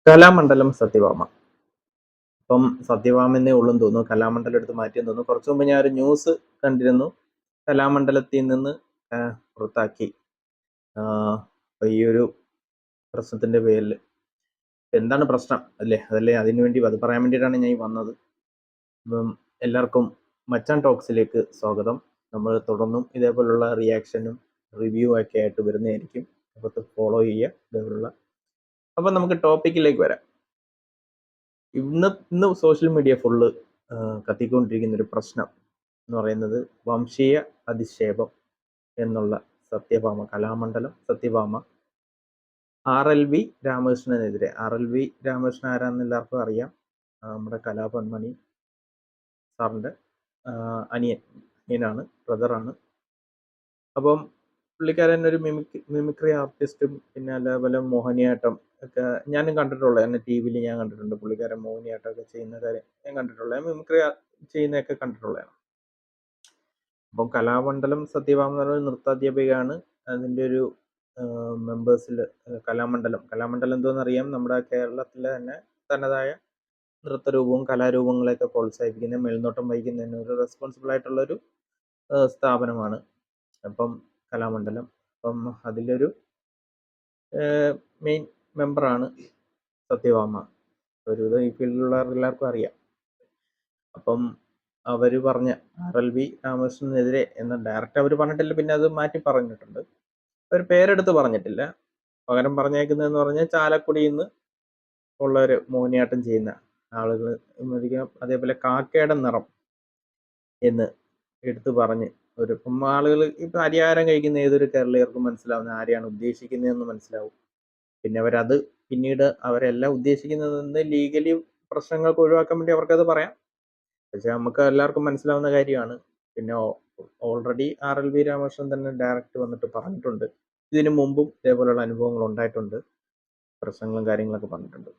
കലാമണ്ഡലം സത്യഭാമ. ഇപ്പം സത്യഭാമന്നേ ഉള്ളൂന്ന് തോന്നുന്നു. കലാമണ്ഡലം എടുത്ത് മാറ്റിയെന്ന് തോന്നുന്നു. കുറച്ചു മുമ്പ് ഞാൻ ഒരു ന്യൂസ് കണ്ടിരുന്നു. കലാമണ്ഡലത്തിൽ നിന്ന് പുറത്താക്കി. ഈ ഒരു പ്രശ്നത്തിന്റെ പേരിൽ. എന്താണ് പ്രശ്നം അല്ലേ? അതല്ലേ അത് പറയാൻ വേണ്ടിയിട്ടാണ് ഞാൻ വന്നത്. അപ്പം എല്ലാവർക്കും മച്ചാൻ ടോക്സിലേക്ക് സ്വാഗതം. നമ്മൾ തുടർന്നും ഇതേപോലുള്ള റിയാക്ഷനും റിവ്യൂ ഒക്കെ ആയിട്ട് വരുന്നതായിരിക്കും. അപ്പോൾ ഫോളോ ചെയ്യുക ഇതേപോലുള്ള. അപ്പം നമുക്ക് ടോപ്പിക്കിലേക്ക് വരാം. ഇന്ന് സോഷ്യൽ മീഡിയ ഫുള്ള് കത്തിക്കൊണ്ടിരിക്കുന്ന ഒരു പ്രശ്നം എന്ന് പറയുന്നത് വംശീയ അധിക്ഷേപം എന്നുള്ള സത്യഭാമ, കലാമണ്ഡലം സത്യഭാമ RLV രാമകൃഷ്ണനെതിരെ. RLV രാമകൃഷ്ണൻ ആരാന്ന് എല്ലാവർക്കും അറിയാം. നമ്മുടെ കലാപന്മണി സാറിൻ്റെ അനിയനാണ്, ബ്രദറാണ്. അപ്പം പുള്ളിക്കാരൻ ഒരു മിമിക്രി ആർട്ടിസ്റ്റും പിന്നെ അതേപോലെ മോഹിനിയാട്ടം ഒക്കെ ഞാനും കണ്ടിട്ടുള്ളത്. എന്നെ TV-യിൽ ഞാൻ കണ്ടിട്ടുണ്ട്. പുള്ളിക്കാരൻ മോഹിനിയാട്ടം ഒക്കെ ചെയ്യുന്ന കാര്യം ഞാൻ കണ്ടിട്ടുള്ളത്. മിമിക്രി ചെയ്യുന്നതൊക്കെ കണ്ടിട്ടുള്ളതാണ്. അപ്പം കലാമണ്ഡലം സത്യഭാമ എന്ന് പറയുന്ന നൃത്താധ്യാപികയാണ്. അതിൻ്റെ ഒരു മെമ്പേഴ്സിൽ കലാമണ്ഡലം എന്തോന്നറിയാം. നമ്മുടെ കേരളത്തിലെ തന്നെ തനതായ നൃത്തരൂപവും കലാരൂപങ്ങളെയൊക്കെ പ്രോത്സാഹിപ്പിക്കുന്ന, മേൽനോട്ടം വഹിക്കുന്നതിന് ഒരു റെസ്പോൺസിബിൾ ആയിട്ടുള്ളൊരു സ്ഥാപനമാണ് അപ്പം കലാമണ്ഡലം. അപ്പം അതിലൊരു മെയിൻ മെമ്പറാണ് സത്യഭാമ. ഒരുവിധം ഈ ഫീൽഡിലുള്ള എല്ലാവർക്കും അറിയാം. അപ്പം അവർ പറഞ്ഞ RLV രാമകൃഷ്ണനെതിരെ എന്ന് ഡയറക്റ്റ് അവർ പറഞ്ഞിട്ടില്ല, പിന്നെ അത് മാറ്റി പറഞ്ഞിട്ടുണ്ട്. അവർ പേരെടുത്ത് പറഞ്ഞിട്ടില്ല. പകരം പറഞ്ഞേക്കുന്നതെന്ന് പറഞ്ഞാൽ ചാലക്കുടിയിൽ നിന്ന് ഉള്ളൊരു മോഹിനിയാട്ടം ചെയ്യുന്ന ആളുകൾ, അതേപോലെ കാക്കയുടെ നിറം എന്ന് എടുത്തു പറഞ്ഞ് ഇപ്പം ആളുകൾ ഇപ്പം അരിയാഹാരം കഴിക്കുന്ന ഏതൊരു കേരളീയർക്കും മനസ്സിലാവുന്ന ആരെയാണ് ഉദ്ദേശിക്കുന്നതെന്ന് മനസ്സിലാവും. പിന്നെ അവരത് പിന്നീട് അവരെല്ലാം ഉദ്ദേശിക്കുന്നത് ലീഗലി പ്രശ്നങ്ങൾക്ക് ഒഴിവാക്കാൻ വേണ്ടി അവർക്കത് പറയാം. പക്ഷെ നമുക്ക് എല്ലാവർക്കും മനസ്സിലാവുന്ന കാര്യമാണ്. പിന്നെ ഓൾറെഡി RLV രാമകൃഷ്ണൻ തന്നെ ഡയറക്റ്റ് വന്നിട്ട് പറഞ്ഞിട്ടുണ്ട്. ഇതിനു മുമ്പും ഇതേപോലെയുള്ള അനുഭവങ്ങൾ ഉണ്ടായിട്ടുണ്ട്, പ്രശ്നങ്ങളും കാര്യങ്ങളൊക്കെ പറഞ്ഞിട്ടുണ്ട്.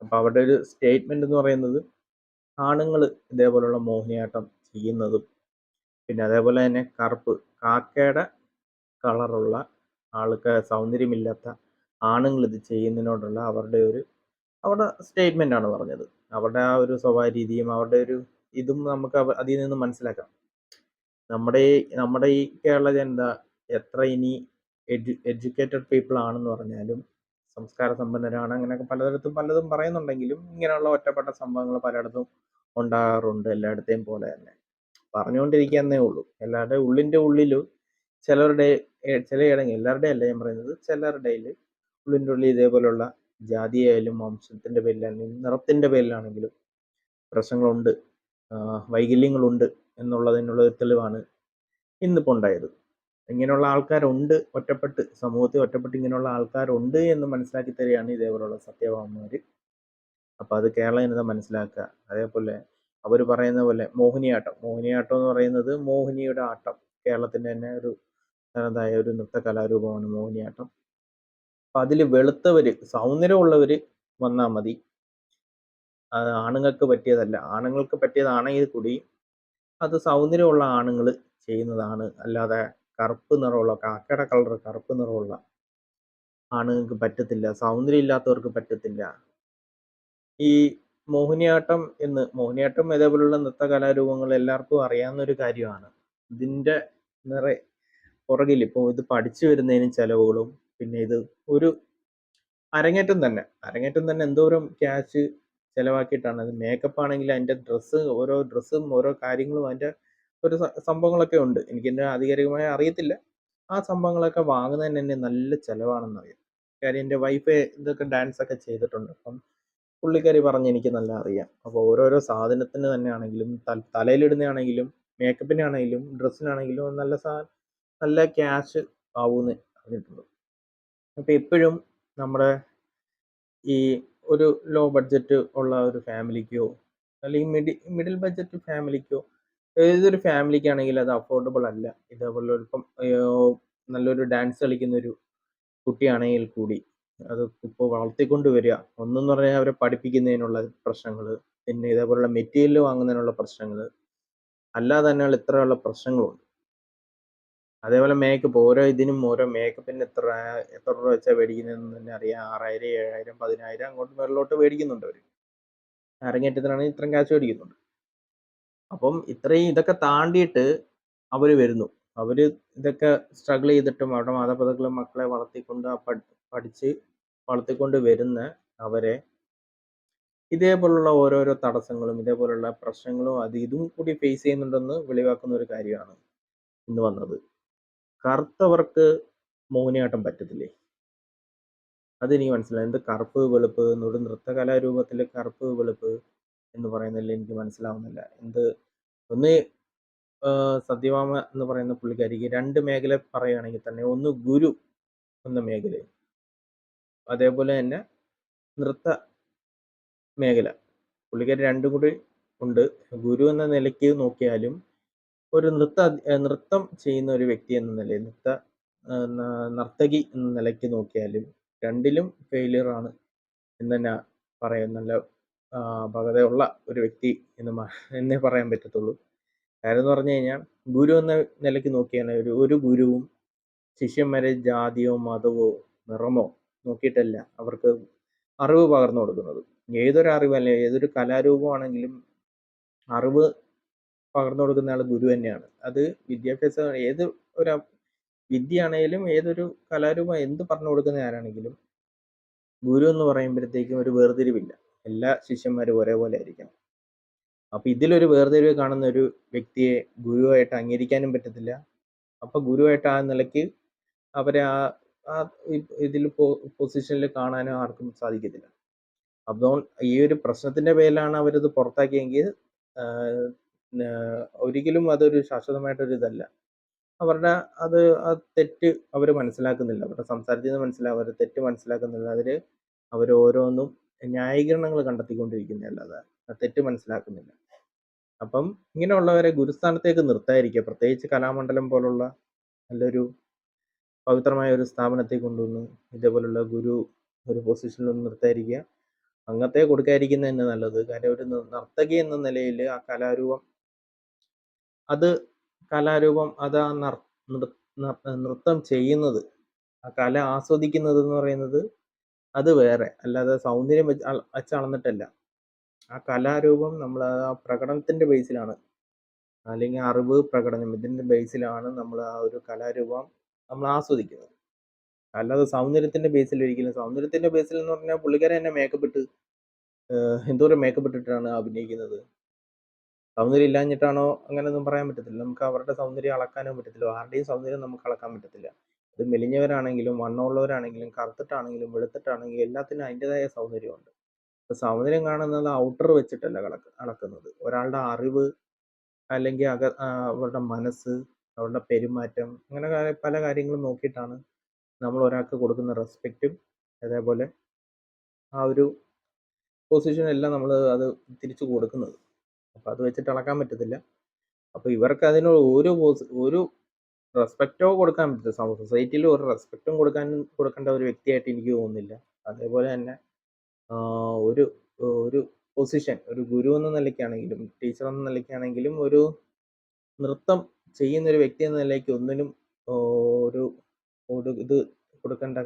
അപ്പോൾ അവരുടെ ഒരു സ്റ്റേറ്റ്മെന്റ് എന്ന് പറയുന്നത് ആണുങ്ങൾ ഇതേപോലെയുള്ള മോഹിനിയാട്ടം ചെയ്യുന്നതും പിന്നെ അതേപോലെ തന്നെ കാക്കയുടെ കളറുള്ള ആൾക്ക് സൗന്ദര്യമില്ലാത്ത ആണുങ്ങൾ ഇത് ചെയ്യുന്നതിനോടുള്ള അവരുടെ സ്റ്റേറ്റ്മെന്റ് ആണ് പറഞ്ഞത്. അവരുടെ ആ ഒരു സ്വഭാവ രീതിയും അവരുടെ ഒരു ഇതും നമുക്ക് അതിൽ നിന്ന് മനസ്സിലാക്കാം. നമ്മുടെ ഈ കേരള ജനത എത്ര ഇനി എഡ്യൂക്കേറ്റഡ് പീപ്പിൾ ആണെന്ന് പറഞ്ഞാലും, സംസ്കാര സമ്പന്നരാണ്, അങ്ങനെയൊക്കെ പലതും പറയുന്നുണ്ടെങ്കിലും ഇങ്ങനെയുള്ള ഒറ്റപ്പെട്ട സംഭവങ്ങൾ പലയിടത്തും ഉണ്ടാകാറുണ്ട്. എല്ലായിടത്തെയും പോലെ തന്നെ പറഞ്ഞുകൊണ്ടിരിക്കുന്നേ ഉള്ളൂ. എല്ലാവരുടെ ഉള്ളിൻ്റെ ഉള്ളിൽ ചിലയിടങ്ങളിൽ, എല്ലാവരുടെ അല്ല ഞാൻ പറയുന്നത്, ചിലരുടെ ഉള്ളിൻ്റെ ഉള്ളിൽ ഇതേപോലുള്ള ജാതിയായാലും വംശത്തിൻ്റെ പേരിലാണെങ്കിലും നിറത്തിൻ്റെ പേരിലാണെങ്കിലും പ്രശ്നങ്ങളുണ്ട്, വൈകല്യങ്ങളുണ്ട് എന്നുള്ളതിനുള്ള തെളിവാണ് ഇന്നിപ്പോൾ ഉണ്ടായത്. ഇങ്ങനെയുള്ള ആൾക്കാരുണ്ട്, സമൂഹത്തിൽ ഒറ്റപ്പെട്ട് ഇങ്ങനെയുള്ള ആൾക്കാരുണ്ട് എന്ന് മനസ്സിലാക്കി തരികയാണ് ഇതേപോലുള്ള സത്യഭാമമാർ. അപ്പോൾ അത് കേരള ജനത മനസ്സിലാക്കുക. അതേപോലെ അവർ പറയുന്ന പോലെ മോഹിനിയാട്ടം എന്ന് പറയുന്നത് മോഹിനിയുടെ ആട്ടം, കേരളത്തിൻ്റെ തന്നെ ഒരു തനതായ ഒരു നൃത്ത കലാരൂപമാണ് മോഹിനിയാട്ടം. അപ്പം അതിൽ വെളുത്തവർ, സൗന്ദര്യമുള്ളവർ വന്നാൽ മതി. അത് ആണുങ്ങൾക്ക് പറ്റിയതല്ല. ആണുങ്ങൾക്ക് പറ്റിയതാണെങ്കിൽ കൂടി അത് സൗന്ദര്യമുള്ള ആണുങ്ങൾ ചെയ്യുന്നതാണ്. അല്ലാതെ കറുപ്പ് നിറമുള്ള, കാക്കയുടെ കളർ കറുപ്പ് നിറമുള്ള ആണുങ്ങൾക്ക് പറ്റത്തില്ല, സൗന്ദര്യം ഇല്ലാത്തവർക്ക് പറ്റത്തില്ല. ഈ മോഹിനിയാട്ടം ഇതേപോലുള്ള നൃത്ത കലാരൂപങ്ങൾ എല്ലാവർക്കും അറിയാവുന്ന ഒരു കാര്യമാണ്. ഇതിൻ്റെ പുറകിൽ ഇപ്പോൾ ഇത് പഠിച്ചു വരുന്നതിന് ചിലവുകളും, പിന്നെ ഇത് ഒരു അരങ്ങേറ്റം തന്നെ എന്തോരം ക്യാഷ് ചിലവാക്കിയിട്ടാണ്. അത് മേക്കപ്പ് ആണെങ്കിൽ അതിൻ്റെ ഓരോ ഡ്രസ്സും ഓരോ കാര്യങ്ങളും അതിൻ്റെ ഒരു സംഭവങ്ങളൊക്കെ ഉണ്ട്. എനിക്കെൻ്റെ ആധികാരികമായി അറിയത്തില്ല. ആ സംഭവങ്ങളൊക്കെ വാങ്ങുന്നതിന് തന്നെ നല്ല ചിലവാണെന്നറിയാം. കാര്യം എൻ്റെ വൈഫ് ഇതൊക്കെ ഡാൻസ് ഒക്കെ ചെയ്തിട്ടുണ്ട്. അപ്പം പുള്ളിക്കാരി പറഞ്ഞ് എനിക്ക് നല്ല അറിയാം. അപ്പോൾ ഓരോരോ സാധനത്തിന് തന്നെ ആണെങ്കിലും, തലയിലിടുന്നതാണെങ്കിലും, മേക്കപ്പിനാണെങ്കിലും, ഡ്രസ്സിനാണെങ്കിലും നല്ല ക്യാഷ് ആവുമെന്ന് അറിഞ്ഞിട്ടുണ്ട്. അപ്പോൾ എപ്പോഴും നമ്മുടെ ഈ ഒരു ലോ ബഡ്ജറ്റ് ഉള്ള ഒരു ഫാമിലിക്കോ അല്ലെങ്കിൽ മിഡിൽ ബഡ്ജറ്റ് ഫാമിലിക്കോ, ഏതൊരു ഫാമിലിക്കാണെങ്കിലും അത് അഫോർഡബിൾ അല്ല. ഇതേപോലെ ഇപ്പം നല്ലൊരു ഡാൻസ് കളിക്കുന്ന ഒരു കുട്ടിയാണെങ്കിൽ കൂടി അത് ഇപ്പോൾ വളർത്തിക്കൊണ്ട് വരിക, ഒന്നെന്ന് പറഞ്ഞാൽ അവരെ പഠിപ്പിക്കുന്നതിനുള്ള പ്രശ്നങ്ങൾ, പിന്നെ ഇതേപോലുള്ള മെറ്റീരിയൽ വാങ്ങുന്നതിനുള്ള പ്രശ്നങ്ങൾ, അല്ലാതെ തന്നെയുള്ള ഇത്രയുള്ള പ്രശ്നങ്ങളുണ്ട്. അതേപോലെ മേക്കപ്പ് ഓരോ ഇതിനും ഓരോ മേക്കപ്പിന് എത്ര രൂപ വെച്ചാണ് മേടിക്കുന്നതെന്ന് തന്നെ അറിയാം. 6000, 7000, 10000 അങ്ങോട്ട് മേളിലോട്ട് മേടിക്കുന്നുണ്ട് അവർ. അരങ്ങേറ്റത്തിനാണെങ്കിൽ ഇത്രയും കാശ് മേടിക്കുന്നുണ്ട്. അപ്പം ഇതൊക്കെ താണ്ടിയിട്ട് അവർ വരുന്നു. അവർ ഇതൊക്കെ സ്ട്രഗിൾ ചെയ്തിട്ടും അവരുടെ മാതാപിതാക്കൾ മക്കളെ വളർത്തിക്കൊണ്ട് പഠിച്ച് വളർത്തിക്കൊണ്ട് വരുന്ന അവരെ ഇതേപോലുള്ള ഓരോരോ തടസ്സങ്ങളും ഇതേപോലുള്ള പ്രശ്നങ്ങളും ഇതും കൂടി ഫേസ് ചെയ്യുന്നുണ്ടെന്ന് വെളിവാക്കുന്ന ഒരു കാര്യമാണ് ഇന്ന് വന്നത്. കറുത്തവർക്ക് മോഹിനിയാട്ടം പറ്റത്തില്ലേ? അതെനിക്ക് മനസ്സിലായി. എന്ത് കറുപ്പ് വെളുപ്പ് എന്നൊരു നൃത്തകലാരൂപത്തിൽ കറുപ്പ് വെളുപ്പ് എന്ന് പറയുന്നതിൽ എനിക്ക് മനസ്സിലാവുന്നില്ല. ഒന്ന് സത്യഭാമ എന്ന് പറയുന്ന പുള്ളിക്കാരിക്ക് 2 മേഖല പറയുകയാണെങ്കിൽ തന്നെ, ഒന്ന് ഗുരു എന്ന മേഖലയും അതേപോലെ തന്നെ നൃത്ത മേഖല. പുള്ളിക്കാരി രണ്ടും കൂടി ഉണ്ട്. ഗുരു എന്ന നിലയ്ക്ക് നോക്കിയാലും ഒരു നൃത്തം ചെയ്യുന്ന ഒരു വ്യക്തി എന്ന നിലയിൽ, നർത്തകി എന്ന നിലയ്ക്ക് നോക്കിയാലും രണ്ടിലും ഫെയിലിയർ ആണ് എന്ന് തന്നെ പറയാം. നല്ല പക്വതയുള്ള ഒരു വ്യക്തി എന്നേ പറയാൻ പറ്റത്തുള്ളൂ. കാര്യം എന്ന് പറഞ്ഞു കഴിഞ്ഞാൽ, ഗുരു എന്ന നിലയ്ക്ക് നോക്കിയാണ് ഒരു ഗുരുവും ശിഷ്യന്മാരെ ജാതിയോ മതമോ നിറമോ നോക്കിയിട്ടല്ല അവർക്ക് അറിവ് പകർന്നു കൊടുക്കുന്നത്. ഏതൊരു അറിവല്ല, ഏതൊരു കലാരൂപമാണെങ്കിലും അറിവ് പകർന്നു കൊടുക്കുന്ന ആൾ ഗുരു തന്നെയാണ്. അത് വിദ്യാഭ്യാസം ഒരു വിദ്യയാണെങ്കിലും ഏതൊരു കലാരൂപം എന്ത് പറഞ്ഞു കൊടുക്കുന്ന ആരാണെങ്കിലും ഗുരു എന്ന് പറയുമ്പോഴത്തേക്കും ഒരു വേർതിരിവില്ല. എല്ലാ ശിഷ്യന്മാരും ഒരേപോലെ ആയിരിക്കണം. അപ്പൊ ഇതിലൊരു വേർതിരിവ് കാണുന്ന ഒരു വ്യക്തിയെ ഗുരുവായിട്ട് അംഗീകരിക്കാനും പറ്റത്തില്ല. അപ്പൊ ഗുരുവായിട്ട് ആ നിലയ്ക്ക് അവരെ ഇതിൽ പൊസിഷനിൽ കാണാനും ആർക്കും സാധിക്കത്തില്ല. അപ്പോൾ ഈ ഒരു പ്രശ്നത്തിന്റെ പേരിലാണ് അവരിത് പുറത്താക്കിയെങ്കിൽ ഒരിക്കലും അതൊരു ശാശ്വതമായിട്ടൊരു ഇതല്ല. അവരുടെ ആ തെറ്റ് അവർ മനസ്സിലാക്കുന്നില്ല. അവരുടെ സംസാരത്തിൽ നിന്ന് മനസ്സിലാവും, അവർ തെറ്റ് മനസ്സിലാക്കുന്നില്ല. അവർ ഓരോന്നും ന്യായീകരണങ്ങൾ കണ്ടെത്തിക്കൊണ്ടിരിക്കുന്നതല്ലാതെ തെറ്റ് മനസ്സിലാക്കുന്നില്ല. അപ്പം ഇങ്ങനെയുള്ളവരെ ഗുരുസ്ഥാനത്തേക്ക് നിർത്താതിരിക്കുക, പ്രത്യേകിച്ച് കലാമണ്ഡലം പോലുള്ള നല്ലൊരു പവിത്രമായ ഒരു സ്ഥാപനത്തെ കൊണ്ടുവന്ന് ഇതേപോലുള്ള ഒരു പൊസിഷനിലൊന്നും നിർത്താതിരിക്കുക, അങ്ങത്തെ കൊടുക്കാതിരിക്കുന്നത് തന്നെ നല്ലത്. കാര്യം ഒരു നർത്തകി എന്ന നിലയിൽ ആ കലാരൂപം അത് ആ നൃത്തം ചെയ്യുന്നത്, ആ കല ആസ്വദിക്കുന്നത് എന്ന് പറയുന്നത് അത് വേറെ. അല്ലാതെ സൗന്ദര്യം വെച്ച് അളന്നിട്ടല്ല. ആ കലാരൂപം നമ്മൾ ആ പ്രകടനത്തിന്റെ ബേസിലാണ്, അല്ലെങ്കിൽ അറിവ് പ്രകടനം ഇതിന്റെ ബേസിലാണ് നമ്മൾ ആ ഒരു കലാരൂപം നമ്മൾ ആസ്വദിക്കുന്നത്. അല്ലാതെ സൗന്ദര്യത്തിന്റെ ബേസിൽ ഒരിക്കലും. സൗന്ദര്യത്തിന്റെ ബേസിൽ എന്ന് പറഞ്ഞാൽ പുള്ളിക്കാരൻ തന്നെ മേക്കപ്പ് ഇട്ട് എന്തോരം മേക്കപ്പ് ഇട്ടിട്ടാണ് അഭിനയിക്കുന്നത്. സൗന്ദര്യം ഇല്ലാഞ്ഞിട്ടാണോ അങ്ങനെയൊന്നും പറയാൻ പറ്റത്തില്ല. നമുക്ക് അവരുടെ സൗന്ദര്യം അളക്കാനും പറ്റത്തില്ല. ആരുടെയും സൗന്ദര്യം നമുക്ക് അളക്കാൻ പറ്റത്തില്ല. അത് മെലിഞ്ഞവരാണെങ്കിലും വണ്ണമുള്ളവരാണെങ്കിലും കറുത്തിട്ടാണെങ്കിലും വെളുത്തിട്ടാണെങ്കിലും എല്ലാത്തിനും അതിൻ്റെതായ സൗന്ദര്യമുണ്ട്. അപ്പൊ സൗന്ദര്യം കാണുന്നത് ഔട്ടർ വെച്ചിട്ടല്ല അളക്കുന്നത്. ഒരാളുടെ അറിവ്, അല്ലെങ്കിൽ അവരുടെ മനസ്സ്, അവരുടെ പെരുമാറ്റം, അങ്ങനെ പല കാര്യങ്ങളും നോക്കിയിട്ടാണ് നമ്മൾ ഒരാൾക്ക് കൊടുക്കുന്ന റെസ്പെക്റ്റും അതേപോലെ ആ ഒരു പൊസിഷൻ എല്ലാം നമ്മൾ അത് തിരിച്ചു കൊടുക്കുന്നത്. അപ്പം അത് വെച്ചിട്ട് അളക്കാൻ പറ്റത്തില്ല. അപ്പോൾ ഇവർക്ക് അതിന് ഒരു റെസ്പെക്റ്റോ കൊടുക്കാൻ പറ്റില്ല. സൊസൈറ്റിയിൽ ഒരു റെസ്പെക്റ്റും കൊടുക്കേണ്ട ഒരു വ്യക്തിയായിട്ട് എനിക്ക് തോന്നുന്നില്ല. അതേപോലെ തന്നെ ഒരു ഒരു പൊസിഷൻ, ഒരു ഗുരു എന്ന നിലയ്ക്കാണെങ്കിലും ടീച്ചർ എന്ന നിലയ്ക്കാണെങ്കിലും ഒരു നൃത്തം ചെയ്യുന്ന ഒരു വ്യക്തി എന്ന നിലയ്ക്ക് ഒന്നിനും ഒരു ഇത് കൊടുക്കേണ്ട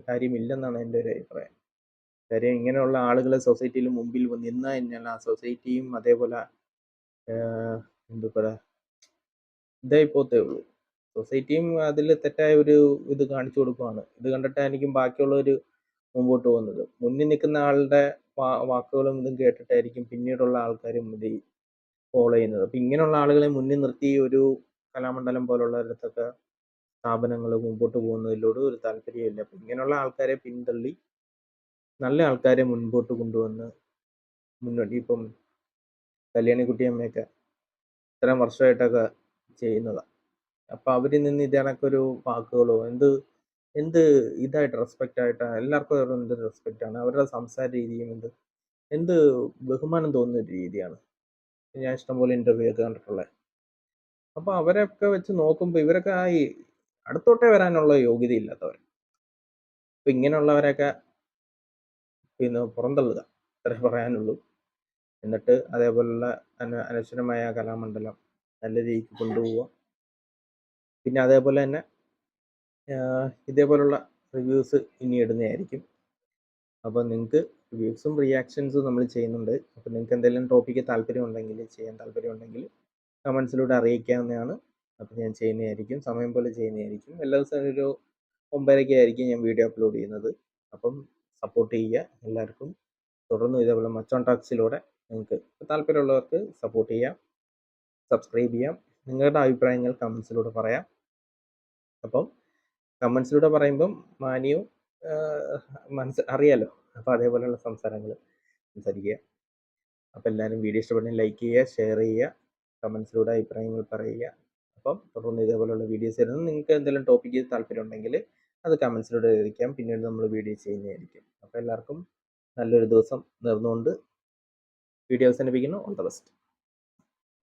കാര്യമില്ലെന്നാണ് എൻ്റെ ഒരു അഭിപ്രായം. കാര്യം ഇങ്ങനെയുള്ള ആളുകളെ സൊസൈറ്റിയിൽ മുമ്പിൽ നിന്ന് കഴിഞ്ഞാൽ ആ സൊസൈറ്റിയും അതേപോലെ എന്താ പറയുക, ഇതായി പോത്തേ ഉള്ളൂ. സൊസൈറ്റിയും അതിൽ തെറ്റായ ഒരു ഇത് കാണിച്ചു കൊടുക്കുകയാണ്. ഇത് കണ്ടിട്ടായിരിക്കും ബാക്കിയുള്ളവർ മുമ്പോട്ട് പോകുന്നത്. മുന്നിൽ നിൽക്കുന്ന ആളുടെ വാക്കുകളും ഇതും കേട്ടിട്ടായിരിക്കും പിന്നീടുള്ള ആൾക്കാരും ഇത് ഫോളോ ചെയ്യുന്നത്. അപ്പം ഇങ്ങനെയുള്ള ആളുകളെ മുന്നിൽ നിർത്തി ഒരു കലാമണ്ഡലം പോലുള്ളവരടുത്തൊക്കെ സ്ഥാപനങ്ങൾ മുമ്പോട്ട് പോകുന്നതിലൂടെ ഒരു താല്പര്യമില്ല. അപ്പം ഇങ്ങനെയുള്ള ആൾക്കാരെ പിന്തള്ളി നല്ല ആൾക്കാരെ മുൻപോട്ട് കൊണ്ടുവന്ന് മുന്നോട്ട്, ഇപ്പം കല്യാണിക്കുട്ടിയമ്മയൊക്കെ ഇത്രയും വർഷമായിട്ടൊക്കെ ചെയ്യുന്നതാണ്. അപ്പം അവരിൽ നിന്ന് ഇതേണക്കൊരു വാക്കുകളോ എന്ത് ഇതായിട്ട് റെസ്പെക്റ്റ് ആയിട്ട് എല്ലാവർക്കും അവരുടെ എന്ത് റെസ്പെക്റ്റാണ്, അവരുടെ സംസാര രീതിയും എന്ത് ബഹുമാനം തോന്നുന്ന ഒരു രീതിയാണ്. ഞാൻ ഇഷ്ടംപോലെ ഇൻ്റർവ്യൂ ഒക്കെ കണ്ടിട്ടുള്ളത്. അപ്പോൾ അവരൊക്കെ വെച്ച് നോക്കുമ്പോൾ ഇവരൊക്കെ അടുത്തോട്ടേ വരാനുള്ള യോഗ്യതയില്ലാത്തവർ. അപ്പം ഇങ്ങനെയുള്ളവരൊക്കെ പിന്നെ പുറന്തള്ളുക, അത്രേ പറയാനുള്ളൂ. എന്നിട്ട് അതേപോലുള്ള അനശ്വരമായ കലാമണ്ഡലം നല്ല രീതിക്ക് കൊണ്ടുപോവുക. പിന്നെ അതേപോലെ തന്നെ ഇതേപോലുള്ള റിവ്യൂസ് ഇനി ഇടുന്നതായിരിക്കും. അപ്പോൾ നിങ്ങൾക്ക് റിവ്യൂസും റിയാക്ഷൻസും നമ്മൾ ചെയ്യുന്നുണ്ട്. അപ്പോൾ നിങ്ങൾക്ക് എന്തെങ്കിലും ടോപ്പിക്ക് ചെയ്യാൻ താല്പര്യമുണ്ടെങ്കിൽ കമൻസിലൂടെ അറിയിക്കാവുന്നതാണ്. അപ്പോൾ ഞാൻ ചെയ്യുന്നതായിരിക്കും, സമയം പോലെ ചെയ്യുന്നതായിരിക്കും. എല്ലാ ദിവസവും ഒരു 9:30 ആയിരിക്കും ഞാൻ വീഡിയോ അപ്ലോഡ് ചെയ്യുന്നത്. അപ്പം സപ്പോർട്ട് ചെയ്യുക എല്ലാവർക്കും. തുടർന്നും ഇതേപോലെ മച്ചോൺ ടാക്സിലൂടെ നിങ്ങൾക്ക് താല്പര്യമുള്ളവർക്ക് സപ്പോർട്ട് ചെയ്യാം, സബ്സ്ക്രൈബ് ചെയ്യാം. നിങ്ങളുടെ അഭിപ്രായങ്ങൾ കമൻസിലൂടെ പറയാം. അപ്പം കമൻസിലൂടെ പറയുമ്പം മാന്യവും അറിയാലോ, അപ്പോൾ അതേപോലെയുള്ള സംസാരങ്ങൾ സംസാരിക്കുക. അപ്പോൾ എല്ലാവരും വീഡിയോ ഇഷ്ടപ്പെട്ടെങ്കിൽ ലൈക്ക് ചെയ്യുക, ഷെയർ ചെയ്യുക, കമൻസിലൂടെ അഭിപ്രായങ്ങൾ പറയുക. അപ്പം തുടർന്ന് ഇതേപോലെയുള്ള വീഡിയോസ് വരുന്നത്. നിങ്ങൾക്ക് എന്തെങ്കിലും ടോപ്പിക്ക് താല്പര്യമുണ്ടെങ്കിൽ അത് കമൻസിലൂടെ ചോദിക്കാം, പിന്നീട് നമ്മൾ വീഡിയോ ചെയ്യുന്നതായിരിക്കും. അപ്പോൾ എല്ലാവർക്കും നല്ലൊരു ദിവസം നേർന്നുകൊണ്ട് വീഡിയോ അവസാനിപ്പിക്കുന്നു. All the best.